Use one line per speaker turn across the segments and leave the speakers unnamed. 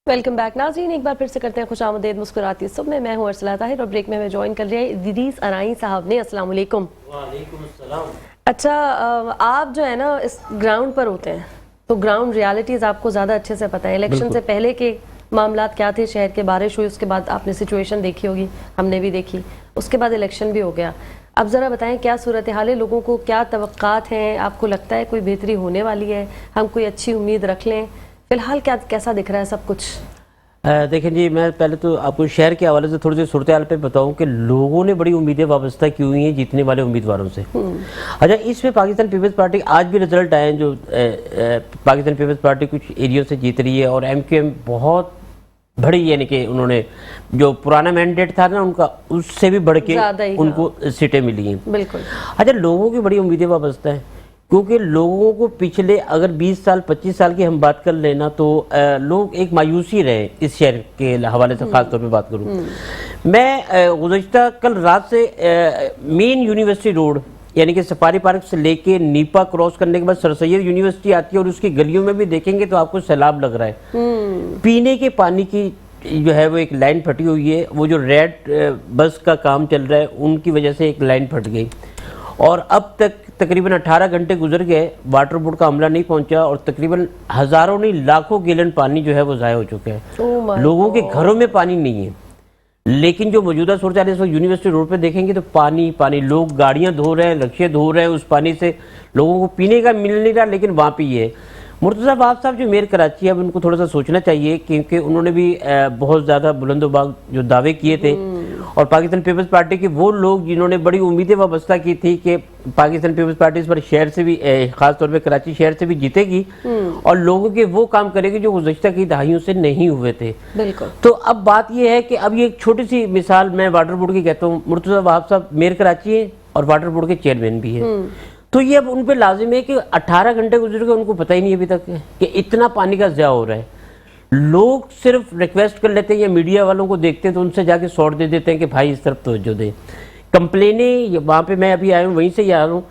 Welcome back ناظرین، ایک بار پھر سے کرتے ہیں خوش آمدید مسکراتی صبح میں ہوں ارسلہ طاہر اور بریک میں ہمیں جوائن کر رہے ہیں ادریس ارائیں صاحب نے۔ السلام علیکم۔
وعلیکم السلام۔
اچھا، آپ جو ہے نا اس گراؤنڈ پر ہوتے ہیں تو گراؤنڈ ریالٹیز آپ کو زیادہ اچھے سے پتہ ہے۔ الیکشن سے پہلے کے معاملات کیا تھے، شہر کے بارش ہوئی، اس کے بعد آپ نے سچویشن دیکھی ہوگی، ہم نے بھی دیکھی، اس کے بعد الیکشن بھی ہو گیا۔ اب ذرا بتائیں کیا صورتحال ہے، لوگوں کو کیا توقعات ہیں، آپ کو لگتا ہے کوئی بہتری ہونے والی ہے، ہم کوئی اچھی امید رکھ لیں؟ فی الحال کیسا دکھ رہا ہے سب کچھ؟
دیکھیں جی، میں پہلے تو آپ کو شہر کے حوالے سے تھوڑی سی صورتحال پہ بتاؤں کہ لوگوں نے بڑی امیدیں وابستہ کی ہوئی ہیں جیتنے والے امیدواروں سے۔ اچھا، اس میں پاکستان پیپلز پارٹی آج بھی رزلٹ آئے ہیں جو پاکستان پیپلز پارٹی کچھ ایریوں سے جیت رہی ہے، اور ایم کیو ایم بہت بڑی، یعنی کہ انہوں نے جو پرانا مینڈیٹ تھا نا ان کا، اس سے بھی بڑھ کے ان کو سیٹیں ملی ہیں۔
بالکل۔
اچھا، لوگوں کی بڑی امیدیں وابستہ ہیں کیونکہ لوگوں کو پچھلے اگر 20 سال 25 سال کی ہم بات کر لینا تو لوگ ایک مایوسی رہے اس شہر کے حوالے سے، خاص طور پہ بات کروں میں گزشتہ کل رات سے مین یونیورسٹی روڈ یعنی کہ سفاری پارک سے لے کے نیپا کراس کرنے کے بعد سر سید یونیورسٹی آتی ہے، اور اس کی گلیوں میں بھی دیکھیں گے تو آپ کو سیلاب لگ رہا ہے۔ پینے کے پانی کی جو ہے وہ ایک لائن پھٹی ہوئی ہے، وہ جو ریڈ بس کا کام چل رہا ہے ان کی وجہ سے ایک لائن پھٹ گئی، اور اب تک تقریباً 18 گھنٹے گزر گئے، واٹر بورڈ کا عملہ نہیں پہنچا، اور تقریباً ہزاروں نہیں لاکھوں گیلن پانی جو ہے وہ ضائع ہو چکا ہے۔ لوگوں کے گھروں میں پانی نہیں ہے، لیکن جو موجودہ صورتحال اس وقت یونیورسٹی روڈ پہ دیکھیں گے تو پانی پانی، لوگ گاڑیاں دھو رہے ہیں، رکشے دھو رہے ہیں، اس پانی سے لوگوں کو پینے کا مل نہیں رہا، لیکن وہاں پہ یہ ہے۔ مرتضیٰ باب صاحب جو میئر کراچی ہے، اب ان کو تھوڑا سا سوچنا چاہیے، کیونکہ انہوں نے بھی بہت زیادہ بلند و باغ جو دعوے کیے تھے، اور پاکستان پیپلز پارٹی کے وہ لوگ جنہوں نے بڑی امیدیں وابستہ کی تھی کہ پاکستان پیپلز پارٹی اس پر شہر سے بھی، خاص طور پہ کراچی شہر سے بھی جیتے گی اور لوگوں کے وہ کام کرے گی جو گزشتہ کی دہائیوں سے نہیں ہوئے تھے۔
بالکل۔
تو اب بات یہ ہے کہ اب یہ ایک چھوٹی سی مثال میں واٹر بورڈ کی کہتا ہوں، مرتضیٰ باب صاحب میئر کراچی ہیں اور واٹر بورڈ کے چیئرمین بھی ہیں، تو یہ اب ان پہ لازم ہے کہ 18 گھنٹے گزر گئے، ان کو پتہ ہی نہیں ابھی تک کہ اتنا پانی کا ضیاع ہو رہا ہے۔ لوگ صرف ریکویسٹ کر لیتے ہیں یا میڈیا والوں کو دیکھتے ہیں تو ان سے جا کے سوٹ دے دیتے ہیں کہ بھائی اس طرف توجہ دیں۔ کمپلینیں وہاں پہ میں ابھی آیا ہوں، وہیں سے ہی آ رہا ہوں،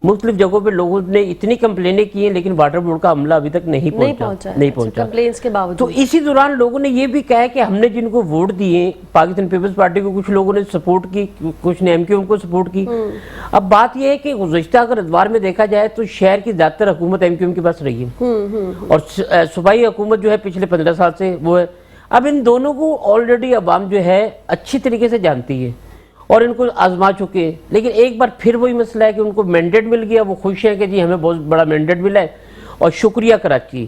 مختلف جگہوں پہ لوگوں نے اتنی کمپلینیں کی ہیں لیکن واٹر بورڈ کا عملہ ابھی تک نہیں پہنچا۔
کمپلینس کے باوجود
تو اسی دوران لوگوں نے یہ بھی کہا ہے کہ ہم نے جن کو ووٹ دیے پاکستان پیپلز پارٹی کو، کچھ لوگوں نے سپورٹ کی، کچھ نے ایم کیو ایم کو سپورٹ کی۔ اب بات یہ ہے کہ گزشتہ اگر ادوار میں دیکھا جائے تو شہر کی زیادہ تر حکومت ایم کیو ایم کے پاس رہی ہے، اور صوبائی حکومت جو ہے پچھلے 15 سال سے وہ ہے۔ اب ان دونوں کو آلریڈی عوام جو ہے اچھی طریقے سے جانتی ہے اور ان کو آزما چکے ہیں، لیکن ایک بار پھر وہی مسئلہ ہے کہ ان کو مینڈیٹ مل گیا، وہ خوش ہیں کہ جی ہمیں بہت بڑا مینڈیٹ ملا ہے اور شکریہ کراچی،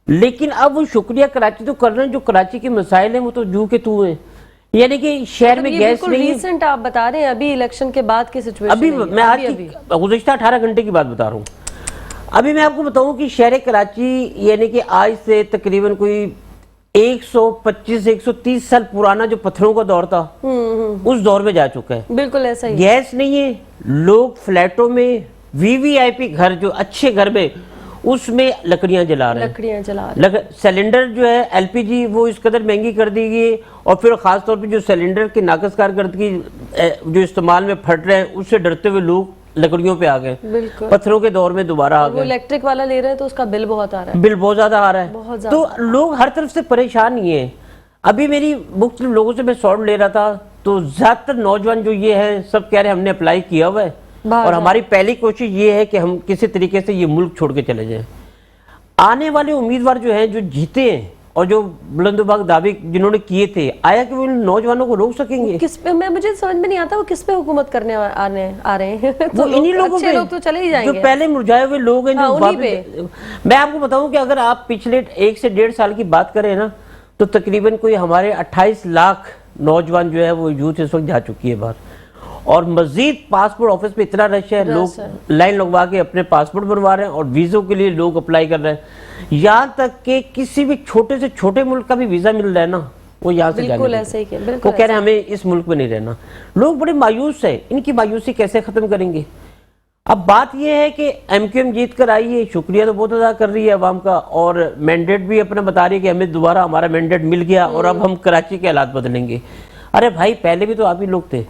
لیکن اب وہ شکریہ کراچی تو کر رہے ہیں، جو کراچی کے مسائل ہیں وہ تو جو کہ تو ہیں، یعنی کہ شہر میں گیس نہیں ہے۔
ریسنٹ آپ بتا رہے ہیں ابھی الیکشن کے بعد کی سچویشن،
ابھی میں آج کی گزشتہ 18 گھنٹے کی بات بتا رہا ہوں۔ ابھی میں آپ کو بتاؤں کہ شہر کراچی یعنی کہ آج سے تقریباً کوئی 125 130 سال پرانا جو پتھروں کا دور تھا اس دور میں جا چکا ہے۔
بالکل ایسا ہی،
گیس نہیں ہے، لوگ فلیٹوں میں وی وی آئی پی گھر جو اچھے گھر میں اس میں لکڑیاں جلا رہے ہیں۔ سیلنڈر جو ہے ایل پی جی وہ اس قدر مہنگی کر دی گئی، اور پھر خاص طور پہ جو سیلنڈر کی ناقص کارکردگی جو استعمال میں پھٹ رہے ہیں اس سے ڈرتے ہوئے لوگ لکڑیوں پہ آ گئے، پتھروں کے دور میں دوبارہ آ گئے۔
الیکٹرک والا لے رہے ہیں تو اس کا بل بہت آ رہا ہے،
بل بہت زیادہ آ رہا ہے، تو لوگ ہر طرف سے پریشان ہی ہیں۔ ابھی میری مختلف لوگوں سے میں سوٹ لے رہا تھا تو زیادہ تر نوجوان جو یہ ہے سب کہہ رہے ہیں ہم نے اپلائی کیا ہوا ہے، اور ہماری پہلی کوشش یہ ہے کہ ہم کسی طریقے سے یہ ملک چھوڑ کے چلے جائیں۔ آنے والے امیدوار جو ہیں جو جیتے ہیں اور جو بلند و باغ دعوے جنہوں نے کیے تھے، آیا کہ وہ نوجوانوں کو روک سکیں گے؟
کس پہ، مجھے سمجھ میں نہیں آتا وہ کس پہ حکومت کرنے آ رہے ہیں؟
وہ انہی لوگوں پہ
لوگ تو چلے ہی جائیں گے
جو پہلے مرجائے ہوئے لوگ ہیں۔ میں آپ کو بتاؤں کہ اگر آپ پچھلے 1 سے 1.5 سال کی بات کریں نا تو تقریباً کوئی ہمارے 28 لاکھ نوجوان جو ہے وہ یوتھ اس وقت جا چکی ہے باہر، اور مزید پاسپورٹ آفس پہ اتنا رش ہے، لوگ لائن لگوا کے اپنے پاسپورٹ بنوا رہے ہیں، اور ویزوں کے لیے لوگ اپلائی کر رہے ہیں، یہاں تک کہ کسی بھی چھوٹے سے چھوٹے ملک کا بھی ویزا مل رہا ہے نا وہ یہاں سے جانے وہ کہہ رہے ہیں ہمیں اس ملک میں نہیں رہنا۔ لوگ بڑے مایوس ہیں، ان کی مایوسی کیسے ختم کریں گے؟ اب بات یہ ہے کہ ایم کیو ایم جیت کر آئی ہے، شکریہ تو بہت ادا کر رہی ہے عوام کا، اور مینڈیٹ بھی اپنا بتا رہی ہے کہ ہمیں دوبارہ ہمارا مینڈیٹ مل گیا اور اب ہم کراچی کے حالات بدلیں گے۔ ارے بھائی پہلے بھی تو آپ ہی لوگ تھے،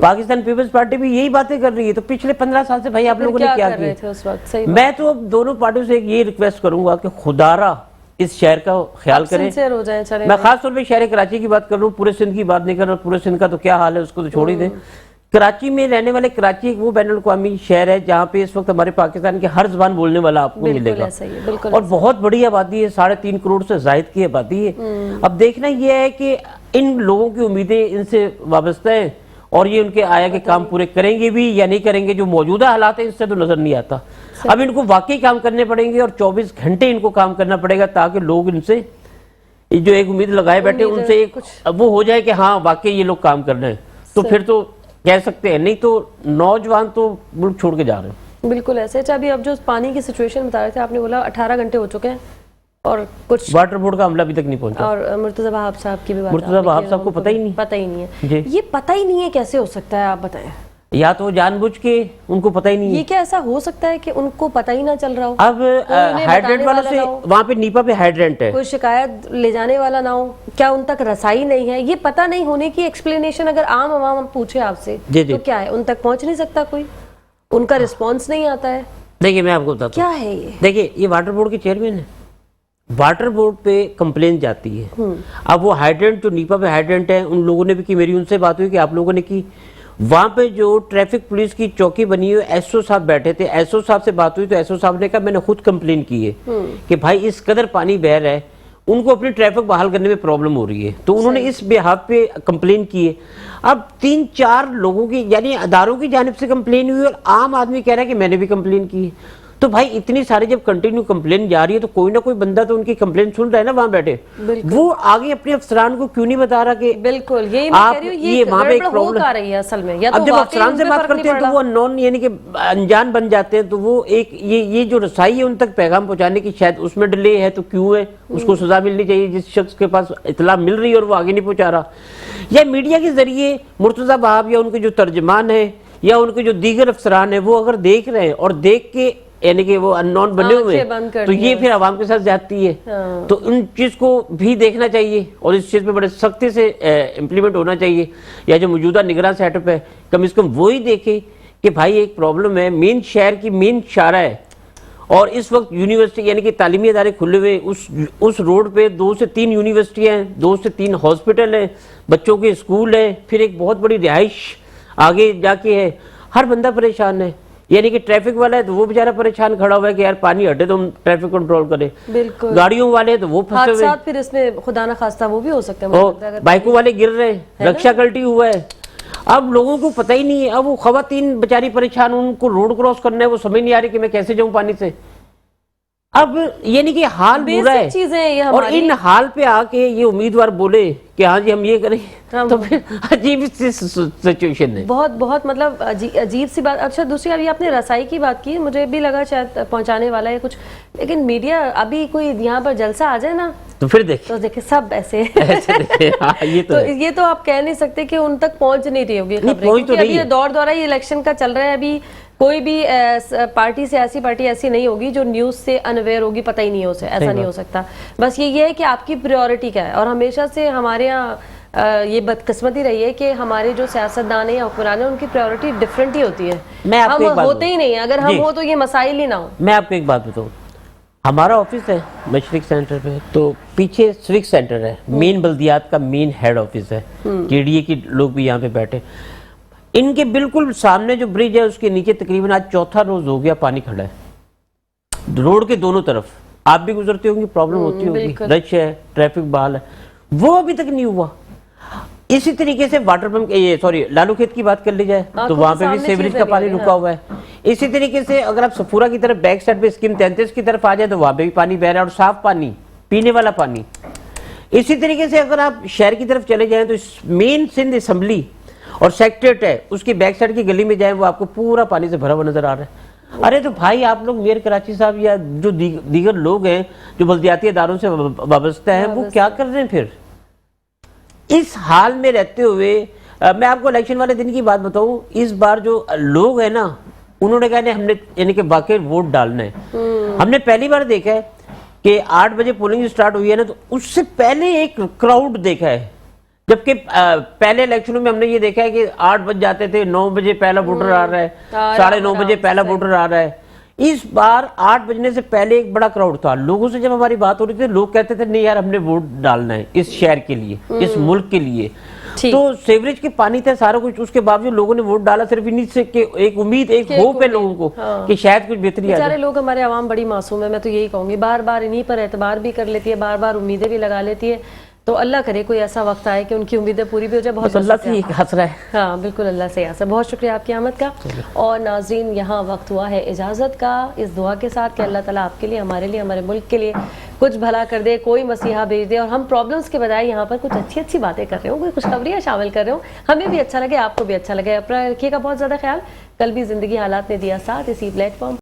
پاکستان پیپلز پارٹی بھی یہی باتیں کر رہی ہے، تو پچھلے 15 سال سے بھائی آپ لوگوں نے کیا کیا؟ میں تو اب دونوں پارٹیوں سے یہ ریکویسٹ کروں گا کہ خدا را اس شہر کا خیال کریں.
سنسیئر ہو جائیں. چلیں
میں خاص طور پہ شہر کراچی کی بات کر رہا ہوں, پورے سندھ کی بات نہیں کر رہا. پورے سندھ کا تو کیا حال ہے اس کو تو چھوڑ ہی دیں. کراچی میں رہنے والے, کراچی ایک وہ بین الاقوامی شہر ہے جہاں پہ اس وقت ہمارے پاکستان کے ہر زبان بولنے والا آپ کو ملے گا, اور بہت بڑی آبادی ہے, 3.5 کروڑ سے زائد کی آبادی ہے. اب دیکھنا یہ ہے کہ ان لوگوں کی امیدیں ان سے وابستہ ہیں, اور یہ ان کے آیا کے کام پورے کریں گے بھی یا نہیں کریں گے. جو موجودہ حالات ہیں اس سے تو نظر نہیں آتا. اب ان کو واقعی کام کرنے پڑیں گے, اور 24 گھنٹے ان کو کام کرنا پڑے گا, تاکہ لوگ ان سے جو ایک امید لگائے بیٹھے ان سے وہ ہو جائے کہ ہاں واقعی یہ لوگ کام کر رہے ہیں. تو پھر تو کہہ سکتے ہیں, نہیں تو نوجوان تو ملک چھوڑ کے جا رہے ہیں.
بالکل ایسے. اچھا, ابھی اب جو پانی کی سچویشن بتا رہے تھے, آپ نے بولا 18 گھنٹے ہو چکے ہیں اور کچھ
واٹر بورڈ کا عملہ ابھی تک نہیں پہنچا.
اور مرتضی بہاب صاحب کی بھی بات,
مرتضی بہاب صاحب کو پتہ ہی نہیں
ہے. یہ پتہ ہی نہیں ہے کیسے ہو سکتا ہے, آپ بتائیں.
یا تو جان بوجھ کے ان کو پتہ ہی نہیں ہے.
یہ کیا ایسا ہو سکتا ہے کہ ان کو پتہ ہی نہ چل رہا ہو؟
اب ہائیڈرنٹ والوں سے, وہاں پہ نیپا پہ ہائیڈرنٹ ہے,
کوئی شکایت لے جانے والا نہ ہو, کیا ان تک رسائی نہیں ہے؟ یہ پتہ نہیں ہونے کی ایکسپلینیشن اگر عام عوام پوچھے آپ سے تو کیا ہے؟ ان تک پہنچ نہیں سکتا کوئی, ان کا رسپانس نہیں آتا ہے.
دیکھیے میں آپ کو بتاتا ہوں,
کیا ہے یہ؟
دیکھیے یہ واٹر بورڈ کے چیئرمین ہیں, واٹر بورڈ پہ کمپلین جاتی ہے. اب وہ ہائیڈرنٹ جو نیپا پہ ہائیڈرنٹ ہے, ان لوگوں نے بھی کی, میری ان سے بات ہوئی کہ آپ لوگوں نے کی. وہاں پہ جو ٹریفک پولیس کی چوکی بنی ہوئی, ایس او صاحب بیٹھے تھے, ایس او صاحب سے بات ہوئی تو ایس او صاحب نے کہا میں نے خود کمپلین کی ہے کہ بھائی اس قدر پانی بہ رہا ہے, ان کو اپنی ٹریفک بحال کرنے میں پرابلم ہو رہی ہے. تو انہوں نے اس بحاف پہ کمپلین کی ہے. اب 3-4 لوگوں کی یعنی اداروں کی جانب سے کمپلین ہوئی, اور عام آدمی کہہ رہا ہے کہ میں نے بھی کمپلین کی ہے. تو بھائی اتنی ساری جب کنٹینیو کمپلین جا رہی ہے تو کوئی نہ کوئی بندہ تو ان کی کمپلین سن رہا ہے نا وہاں بیٹھے. وہ آگے اپنے افسران کو کیوں نہیں بتا رہا کہ
بالکل یہی میں کہہ رہی ہوں, یہ
وہاں پہ ایک
گڑبڑ ہو کہاں رہی ہے اصل میں.
اب جب افسران سے بات کرتے ہیں تو وہ نون یعنی کہ انجان بن جاتے ہیں. تو وہ ایک یہ جو رسائی ہے ان تک پیغام پہنچانے کی, شاید اس میں ڈیلے ہے تو کیوں ہے, اس کو سزا ملنی چاہیے جس شخص کے پاس اطلاع مل رہی ہے اور وہ آگے نہیں پہنچا رہا. یا میڈیا کے ذریعے مرتضی بہاب یا ان کے جو ترجمان ہیں یا ان کے جو دیگر افسران ہیں وہ اگر دیکھ رہے ہیں اور دیکھ کے یعنی کہ وہ ان نون بنے ہوئے, تو یہ پھر عوام کے ساتھ زیادتی ہے. تو ان چیز کو بھی دیکھنا چاہیے اور اس چیز پہ بڑے سختی سے امپلیمنٹ ہونا چاہیے. یا جو موجودہ نگراں سیٹ اپ ہے کم از کم وہی دیکھے کہ بھائی ایک پرابلم ہے, مین شہر کی مین شارع ہے, اور اس وقت یونیورسٹی یعنی کہ تعلیمی ادارے کھلے ہوئے, اس روڈ پہ 2 سے 3 یونیورسٹیاں ہیں, 2 سے 3 ہاسپٹل ہیں, بچوں کے اسکول ہیں, پھر ایک بہت بڑی رہائش آگے جا کے ہے. ہر بندہ پریشان ہے. یعنی کہ ٹریفک والا ہے تو وہ بیچارہ پریشان کھڑا ہوا ہے کہ یار پانی ہٹے تو ہم ٹریفک کنٹرول کریں.
بالکل.
گاڑیوں والے تو وہ پھنسے ہوئے,
پھر اس میں خدا نہ خواستہ وہ بھی ہو سکتے ہیں,
بائکوں والے گر رہے ہیں, رکشا کلٹی ہوا ہے. اب لوگوں کو پتہ ہی نہیں ہے. اب وہ خواتین بیچاری پریشان, ان کو روڈ کراس کرنا ہے, وہ سمجھ نہیں آ رہی کہ میں کیسے جاؤں پانی سے. اب یعنی کہ حال برا ہے, اور ان حال پہ آ کے یہ امیدوار بولے کہ ہاں جی ہم یہ کریں, تو پھر عجیب سی سچویشن ہے.
بہت بہت مطلب عجیب سی بات. اچھا دوسری ابھی آپ نے رسائی کی بات کی, مجھے بھی لگا شاید پہنچانے والا ہے کچھ, لیکن میڈیا ابھی کوئی یہاں پر جلسہ آ جائے نا
تو پھر دیکھیں
سب ایسے یہ تو آپ کہہ نہیں سکتے کہ ان تک پہنچ نہیں رہی ہوگی خبریں. ابھی دور دورہ یہ الیکشن کا چل رہا ہے, ابھی کوئی بھی پارٹی سیاسی پارٹی ایسی نہیں ہوگی جو نیوز سے انویئر ہوگی, پتہ ہی نہیں ہو سکتا, ایسا نہیں ہو سکتا. بس یہ ہے کہ آپ کی پریورٹی کیا ہے. اور ہمیشہ سے ہمارے یہاں یہ بدقسمتی رہی ہے کہ ہمارے جو سیاستدان ہیں یا حکمران ہیں ان کی پریورٹی ڈفرینٹ ہی ہوتی ہے. ہم ہوتے ہی نہیں ہیں, اگر ہم ہو تو یہ مسائل ہی نہ ہو.
میں آپ کو ایک بات بتاؤں, ہمارا آفس ہے مشرق سینٹر پہ, تو پیچھے سوک سینٹر ہے, مین بلدیات کا مین ہیڈ آفس ہے, جے ڈی اے کے لوگ بھی یہاں پہ بیٹھے. ان کے بالکل سامنے جو برج ہے اس کے نیچے تقریباً آج 4تھا روز ہو گیا پانی کھڑا ہے, روڈ کے دونوں طرف. آپ بھی گزرتے ہوں گی, پرابلم ہوتی ہوگی, رش ہے, ٹریفک بحال ہے, وہ ابھی تک نہیں ہوا. اسی طریقے سے واٹر پمپ, لالو کھیت کی بات کر لی جائے تو وہاں پہ بھی سیوریج کا پانی رکا ہوا ہے. اسی طریقے سے اگر آپ صفورہ کی طرف بیک سائڈ پہ اسکیم 33 کی طرف آ جائے تو وہاں پہ بھی پانی بہ رہا ہے, اور صاف پانی, پینے والا پانی. اسی طریقے سے اگر آپ شہر کی طرف چلے جائیں تو مین سندھ اسمبلی اور سیکٹریٹ ہے اس کی بیک سائڈ کی گلی میں جائیں, وہ آپ کو پورا پانی سے بھرا ہوا نظر آ رہا ہے. ارے تو بھائی آپ لوگ میئر کراچی صاحب یا جو دیگر لوگ ہیں جو بلدیاتی اداروں سے وابستہ ہیں, وہ کیا کر رہے ہیں پھر اس حال میں رہتے ہوئے؟ میں آپ کو الیکشن والے دن کی بات بتاؤں, اس بار جو لوگ ہیں نا انہوں نے کہا ہم نے یعنی کہ واقعی ووٹ ڈالنا ہے. ہم نے پہلی بار دیکھا ہے کہ 8 بجے پولنگ سٹارٹ ہوئی ہے نا, تو اس سے پہلے ایک کراؤڈ دیکھا ہے. جبکہ پہلے الیکشنوں میں ہم نے یہ دیکھا ہے کہ 8 بج جاتے تھے, 9 بجے پہلا ووٹر آ رہا ہے, 9:30 بجے پہلا ووٹر آ رہا ہے. اس بار 8 بجنے سے پہلے ایک بڑا کراؤڈ تھا. لوگوں سے جب ہماری بات ہو رہی تھی لوگ کہتے تھے نہیں یار ہم نے ووٹ ڈالنا ہے اس شہر کے لیے, اس ملک کے لیے. تو سیوریج کے پانی تھا سارا کچھ, اس کے باوجود لوگوں نے ووٹ ڈالا صرف انہی سے کہ ایک امید, ایک ہوپ ہے لوگوں کو کہ شاید کچھ بہتری آ جائے.
بیچارے لوگ, ہمارے عوام بڑی معصوم ہے, میں تو یہی کہوں گی, بار بار انہی پر اعتبار بھی کر لیتی ہے, بار بار امیدیں بھی لگا لیتی ہے. تو اللہ کرے کوئی ایسا وقت آئے کہ ان کی امیدیں پوری بھی ہو جائے. بہت
اللہ سے ایک حسرہ ہے.
ہاں بالکل, اللہ سے آسا. بہت شکریہ آپ کی آمد کا. اور ناظرین یہاں وقت ہوا ہے اجازت کا, اس دعا کے ساتھ کہ اللہ تعالیٰ آپ کے لیے, ہمارے لیے, ہمارے ملک کے لیے کچھ بھلا کر دے, کوئی مسیحا بھیج دے, اور ہم پرابلمس کے بجائے یہاں پر کچھ اچھی اچھی باتیں کر رہے ہوں, کوئی خوشخبریاں شامل کر رہے ہوں, ہمیں بھی اچھا لگے, آپ کو بھی اچھا لگے. اپنا رکھیے گا بہت زیادہ خیال. کل بھی زندگی حالات نے دیا ساتھ اسی پلیٹ فارم